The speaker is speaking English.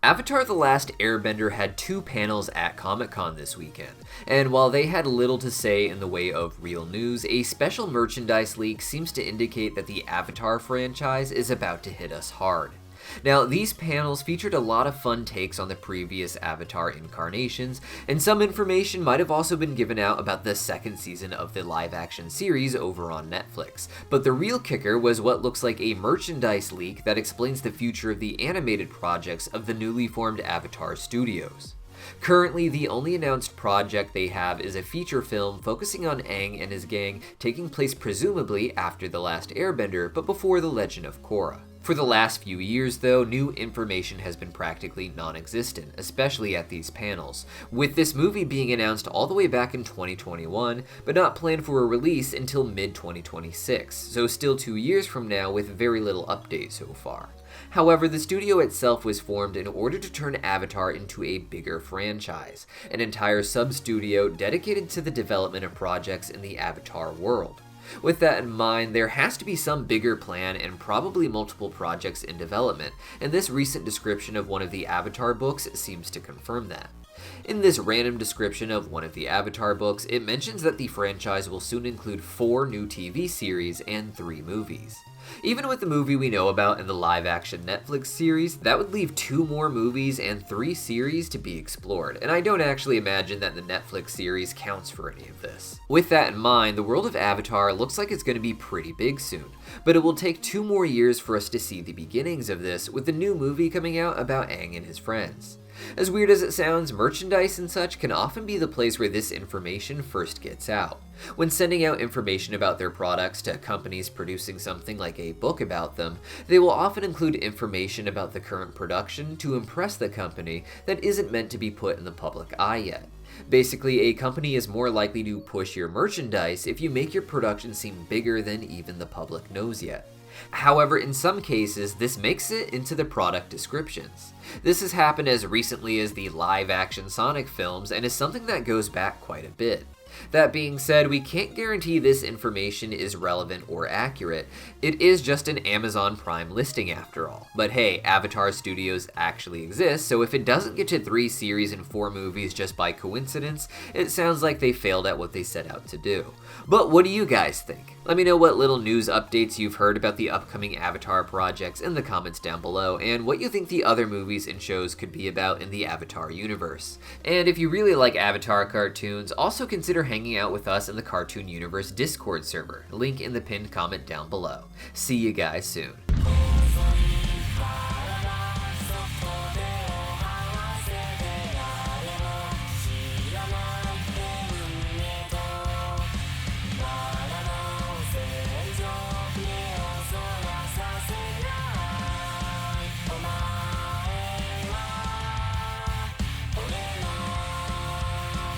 Avatar: The Last Airbender had 2 panels at Comic-Con this weekend, and while they had little to say in the way of real news, a special merchandise leak seems to indicate that the Avatar franchise is about to hit us hard. Now, these panels featured a lot of fun takes on the previous Avatar incarnations, and some information might have also been given out about the second season of the live-action series over on Netflix. But the real kicker was what looks like a merchandise leak that explains the future of the animated projects of the newly formed Avatar studios. Currently, the only announced project they have is a feature film focusing on Aang and his gang, taking place presumably after The Last Airbender, but before The Legend of Korra. For the last few years, though, new information has been practically non-existent, especially at these panels, with this movie being announced all the way back in 2021, but not planned for a release until mid-2026, so still 2 years from now with very little update so far. However, the studio itself was formed in order to turn Avatar into a bigger franchise, an entire sub-studio dedicated to the development of projects in the Avatar world. With that in mind, there has to be some bigger plan and probably multiple projects in development, and this recent description of one of the Avatar books seems to confirm that. In this random description of one of the Avatar books, it mentions that the franchise will soon include 4 new TV series and 3 movies. Even with the movie we know about in the live-action Netflix series, that would leave 2 more movies and 3 series to be explored, and I don't actually imagine that the Netflix series counts for any of this. With that in mind, the world of Avatar looks like it's going to be pretty big soon, but it will take 2 more years for us to see the beginnings of this, with the new movie coming out about Aang and his friends. As weird as it sounds, merchandise and such can often be the place where this information first gets out. When sending out information about their products to companies producing something like a book about them, they will often include information about the current production to impress the company that isn't meant to be put in the public eye yet. Basically, a company is more likely to push your merchandise if you make your production seem bigger than even the public knows yet. However, in some cases, this makes it into the product descriptions. This has happened as recently as the live-action Sonic films and is something that goes back quite a bit. That being said, we can't guarantee this information is relevant or accurate. It is just an Amazon Prime listing after all. But hey, Avatar Studios actually exists, so if it doesn't get to 3 series and 4 movies just by coincidence, it sounds like they failed at what they set out to do. But what do you guys think? Let me know what little news updates you've heard about the upcoming Avatar projects in the comments down below, and what you think the other movies and shows could be about in the Avatar universe. And if you really like Avatar cartoons, also consider hanging out with us in the Cartoon Universe Discord server, link in the pinned comment down below. See you guys soon.